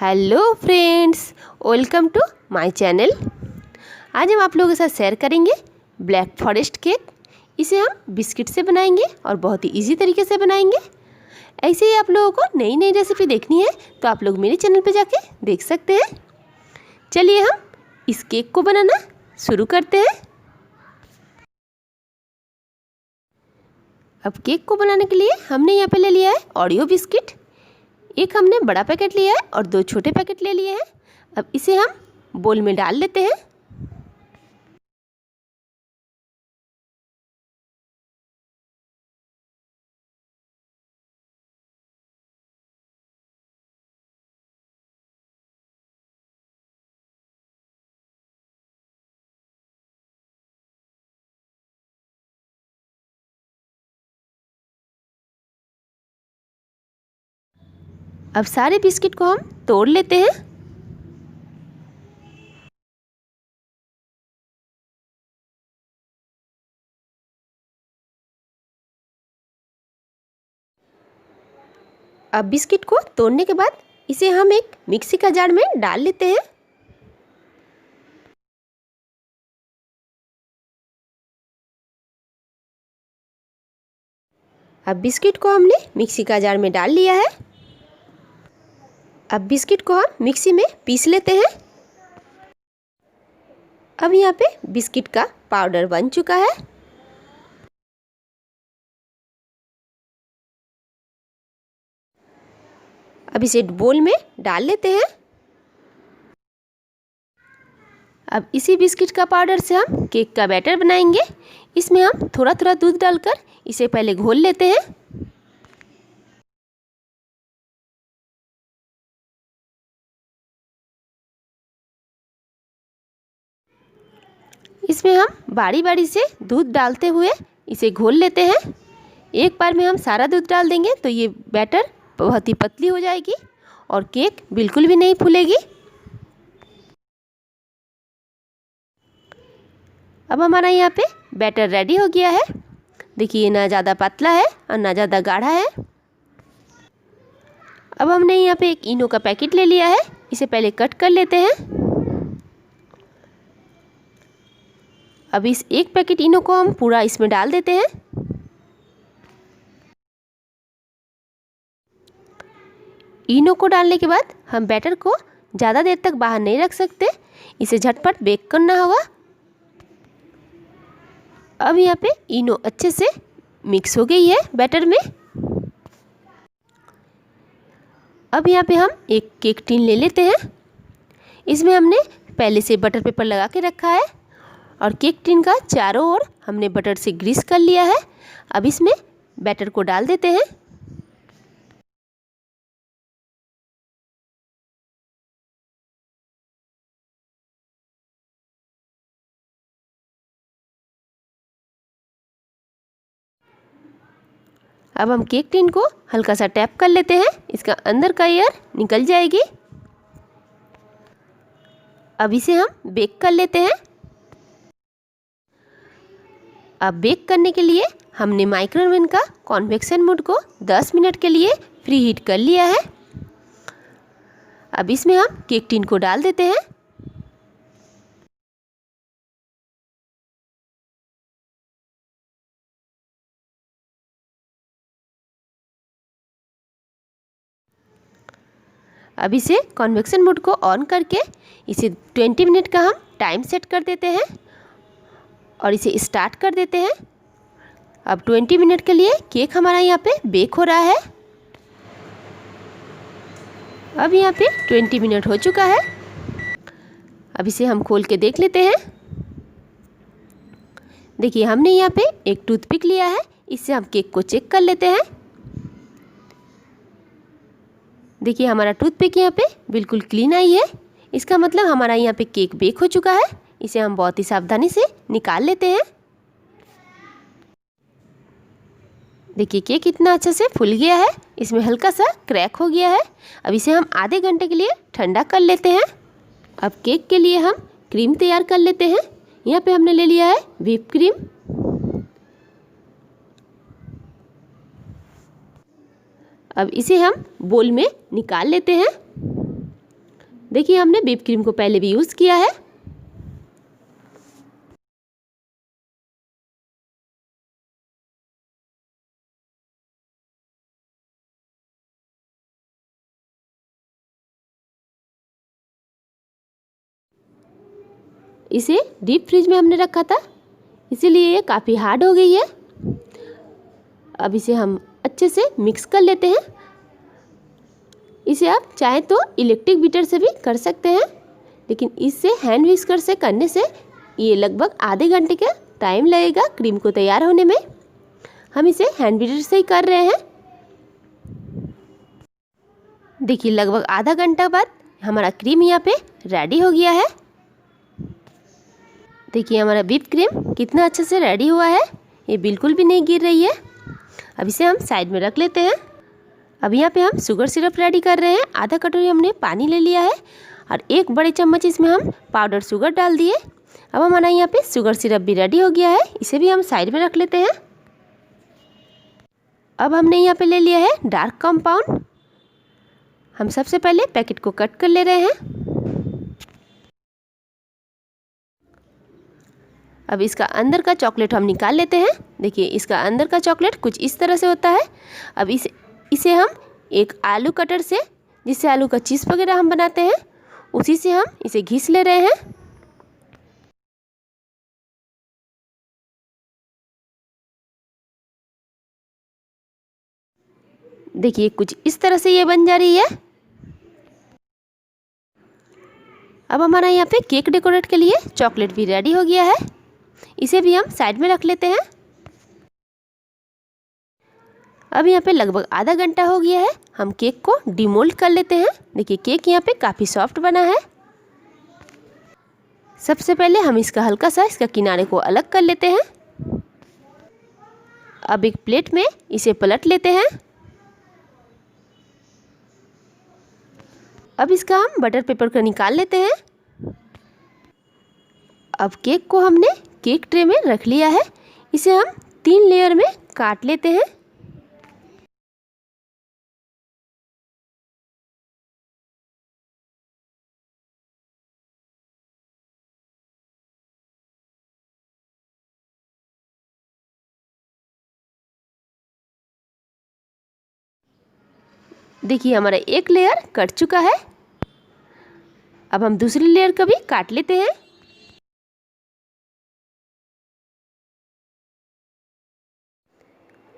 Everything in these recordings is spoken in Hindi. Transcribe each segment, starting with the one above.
Hello friends, welcome to my channel. आज हम आप लोगों के साथ शेयर करेंगे ब्लैक फॉरेस्ट केक। इसे हम बिस्किट से बनाएंगे और बहुत ही इजी तरीके से बनाएंगे। ऐसे ही आप लोगों को नई नई रेसिपी देखनी है तो आप लोग मेरे चैनल पे जाके देख सकते हैं। चलिए हम इस केक को बनाना शुरू करते हैं। अब केक को बनाने के लिए हमने यहाँ पे ले लिया है ओरियो बिस्किट। एक हमने बड़ा पैकेट लिया है और 2 छोटे पैकेट ले लिए हैं। अब इसे हम बोल में डाल लेते हैं। अब सारे बिस्किट को हम तोड़ लेते हैं। अब बिस्किट को तोड़ने के बाद इसे हम एक मिक्सी का जार में डाल लेते हैं। अब बिस्किट को हमने मिक्सी का जार में डाल लिया है। अब बिस्किट को हम मिक्सी में पीस लेते हैं। अब यहाँ पे बिस्किट का पाउडर बन चुका है। अब इसे बोल में डाल लेते हैं। अब इसी बिस्किट का पाउडर से हम केक का बैटर बनाएंगे। इसमें हम थोड़ा थोड़ा दूध डालकर इसे पहले घोल लेते हैं। इसमें हम बारी बारी से दूध डालते हुए इसे घोल लेते हैं। एक बार में हम सारा दूध डाल देंगे तो ये बैटर बहुत ही पतली हो जाएगी और केक बिल्कुल भी नहीं फूलेगी। अब हमारा यहाँ पे बैटर रेडी हो गया है। देखिए, ना ज़्यादा पतला है और ना ज़्यादा गाढ़ा है। अब हमने यहाँ पे एक इनो का पैकेट ले लिया है। इसे पहले कट कर लेते हैं। अब इस एक पैकेट इनो को हम पूरा इसमें डाल देते हैं। इनो को डालने के बाद हम बैटर को ज़्यादा देर तक बाहर नहीं रख सकते, इसे झटपट बेक करना होगा। अब यहाँ पे इनो अच्छे से मिक्स हो गई है बैटर में। अब यहाँ पे हम एक केक टिन ले लेते हैं। इसमें हमने पहले से बटर पेपर लगा के रखा है और केक टिन का चारों ओर हमने बटर से ग्रीस कर लिया है। अब इसमें बैटर को डाल देते हैं। अब हम केक टिन को हल्का सा टैप कर लेते हैं, इसका अंदर का एयर निकल जाएगी। अब इसे हम बेक कर लेते हैं। अब बेक करने के लिए हमने माइक्रोवेव का कन्वेक्शन मोड को 10 मिनट के लिए प्री हीट कर लिया है। अब इसमें हम केक टिन को डाल देते हैं। अब इसे कन्वेक्शन मोड को ऑन करके इसे 20 मिनट का हम टाइम सेट कर देते हैं और इसे स्टार्ट कर देते हैं। अब 20 मिनट के लिए केक हमारा यहाँ पे बेक हो रहा है। अब यहाँ पे 20 मिनट हो चुका है। अब इसे हम खोल के देख लेते हैं। देखिए, हमने यहाँ पे एक टूथपिक लिया है, इससे हम केक को चेक कर लेते हैं। देखिए, हमारा टूथपिक यहाँ पे बिल्कुल क्लीन आई है। इसका मतलब हमारा यहाँ पे केक बेक हो चुका है। इसे हम बहुत ही सावधानी से निकाल लेते हैं। देखिए, केक इतना अच्छे से फूल गया है, इसमें हल्का सा क्रैक हो गया है। अब इसे हम आधे घंटे के लिए ठंडा कर लेते हैं। अब केक के लिए हम क्रीम तैयार कर लेते हैं। यहाँ पे हमने ले लिया है व्हिप क्रीम। अब इसे हम बोल में निकाल लेते हैं। देखिए हमने व्हिप क्रीम को पहले भी यूज़ किया है। इसे डीप फ्रिज में हमने रखा था, इसीलिए ये काफ़ी हार्ड हो गई है। अब इसे हम अच्छे से मिक्स कर लेते हैं। इसे आप चाहें तो इलेक्ट्रिक बीटर से भी कर सकते हैं, लेकिन इससे हैंड विस्कर से करने से ये लगभग आधे घंटे का टाइम लगेगा क्रीम को तैयार होने में। हम इसे हैंड बीटर से ही कर रहे हैं। देखिए लगभग आधा घंटा बाद हमारा क्रीम यहाँ पे रेडी हो गया है। देखिए हमारा व्हिप क्रीम कितना अच्छे से रेडी हुआ है, ये बिल्कुल भी नहीं गिर रही है। अब इसे हम साइड में रख लेते हैं। अब यहाँ पे हम शुगर सिरप रेडी कर रहे हैं। आधा कटोरी हमने पानी ले लिया है और 1 बड़े चम्मच इसमें हम पाउडर शुगर डाल दिए। अब हमारा यहाँ पे शुगर सिरप भी रेडी हो गया है, इसे भी हम साइड में रख लेते हैं। अब हमने यहाँ पे ले लिया है डार्क कंपाउंड। हम सबसे पहले पैकेट को कट कर ले रहे हैं। अब इसका अंदर का चॉकलेट हम निकाल लेते हैं। देखिए इसका अंदर का चॉकलेट कुछ इस तरह से होता है। अब इसे हम एक आलू कटर से, जिससे आलू का चिप्स वगैरह हम बनाते हैं, उसी से हम इसे घिस ले रहे हैं। देखिए कुछ इस तरह से ये बन जा रही है। अब हमारा यहाँ पे केक डेकोरेट के लिए चॉकलेट भी रेडी हो गया है, इसे भी हम साइड में रख लेते हैं। अब यहाँ पे लगभग आधा घंटा हो गया है, हम केक को डिमोल्ड कर लेते हैं। देखिए केक यहाँ पे काफ़ी सॉफ्ट बना है। सबसे पहले हम इसका हल्का सा इसका किनारे को अलग कर लेते हैं। अब एक प्लेट में इसे पलट लेते हैं। अब इसका हम बटर पेपर को निकाल लेते हैं। अब केक को हमने केक ट्रे में रख लिया है, इसे हम 3 लेयर में काट लेते हैं। देखिए हमारा एक लेयर कट चुका है। अब हम दूसरी लेयर को भी काट लेते हैं।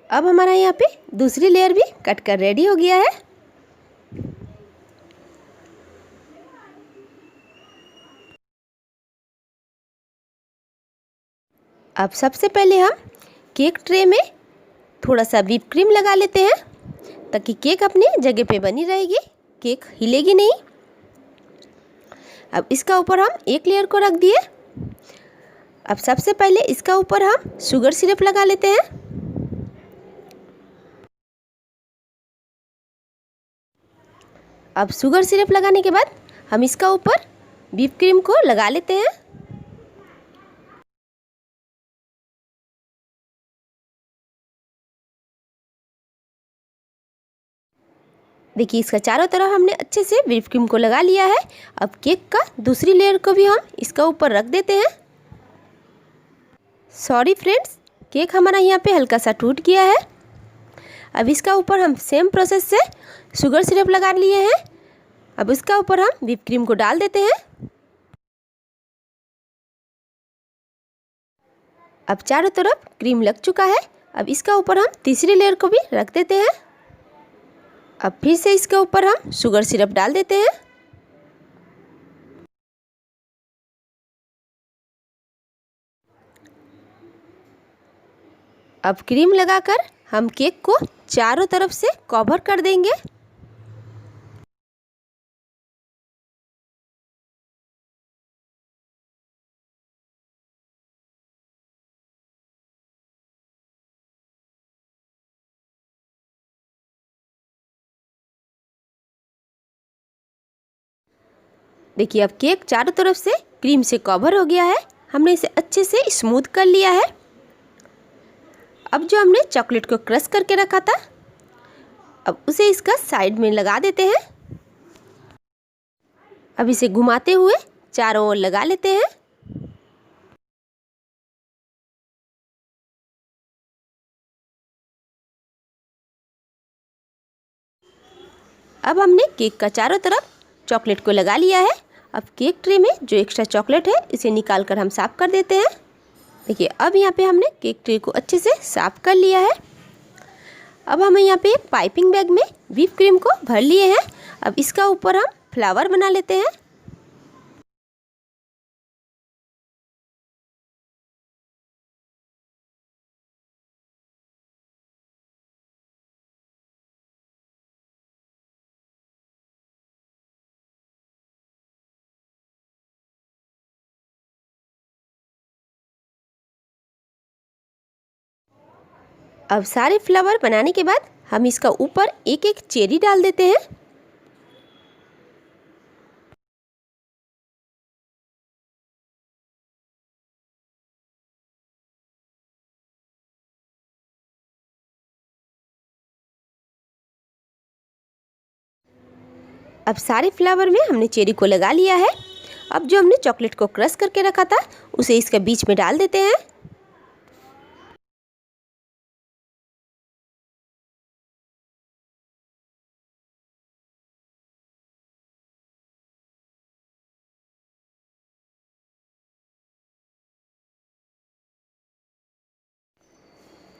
अब हमारा यहाँ पे दूसरी लेयर भी कट कर रेडी हो गया है। अब सबसे पहले हम केक ट्रे में थोड़ा सा व्हिप क्रीम लगा लेते हैं, ताकि केक अपनी जगह पे बनी रहेगी, केक हिलेगी नहीं। अब इसका ऊपर हम एक लेयर को रख दिए। अब सबसे पहले इसका ऊपर हम शुगर सिरप लगा लेते हैं। अब शुगर सिरप लगाने के बाद हम इसका ऊपर व्हिप क्रीम को लगा लेते हैं। देखिए इसका चारों तरफ हमने अच्छे से व्हिप क्रीम को लगा लिया है। अब केक का दूसरी लेयर को भी हम इसका ऊपर रख देते हैं। सॉरी फ्रेंड्स, केक हमारा यहाँ पे हल्का सा टूट गया है। अब इसका ऊपर हम सेम प्रोसेस से शुगर सिरप लगा लिए हैं। अब इसका ऊपर हम व्हिप क्रीम को डाल देते हैं। अब चारों तरफ क्रीम लग चुका है। अब इसका ऊपर हम तीसरी लेयर को भी रख देते हैं। अब फिर से इसके ऊपर हम शुगर सिरप डाल देते हैं। अब क्रीम लगाकर हम केक को चारों तरफ से कवर कर देंगे। देखिए अब केक चारों तरफ से क्रीम से कवर हो गया है। हमने इसे अच्छे से स्मूथ कर लिया है। अब जो हमने चॉकलेट को क्रश करके रखा था, अब उसे इसका साइड में लगा देते हैं। अब इसे घुमाते हुए चारों ओर लगा लेते हैं। अब हमने केक का चारों तरफ चॉकलेट को लगा लिया है। अब केक ट्रे में जो एक्स्ट्रा चॉकलेट है इसे निकाल कर हम साफ़ कर देते हैं। देखिए अब यहाँ पे हमने केक ट्रे को अच्छे से साफ़ कर लिया है। अब हमें यहाँ पे एक पाइपिंग बैग में व्हिप क्रीम को भर लिए हैं। अब इसका ऊपर हम फ्लावर बना लेते हैं। अब सारे फ्लावर बनाने के बाद हम इसका ऊपर एक एक चेरी डाल देते हैं। अब सारे फ्लावर में हमने चेरी को लगा लिया है। अब जो हमने चॉकलेट को क्रश करके रखा था उसे इसके बीच में डाल देते हैं।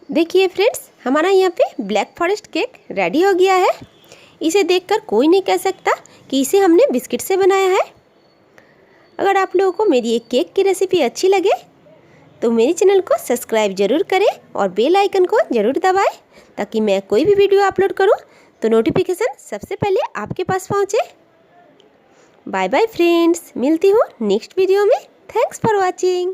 देखिए फ्रेंड्स, हमारा यहाँ पे ब्लैक फॉरेस्ट केक रेडी हो गया है। इसे देखकर कोई नहीं कह सकता कि इसे हमने बिस्किट से बनाया है। अगर आप लोगों को मेरी ये केक की रेसिपी अच्छी लगे तो मेरे चैनल को सब्सक्राइब ज़रूर करें और बेल आइकन को ज़रूर दबाएं, ताकि मैं कोई भी वीडियो अपलोड करूं तो नोटिफिकेशन सबसे पहले आपके पास पहुंचे। बाय बाय फ्रेंड्स, मिलती हूँ नेक्स्ट वीडियो में। Thanks for watching.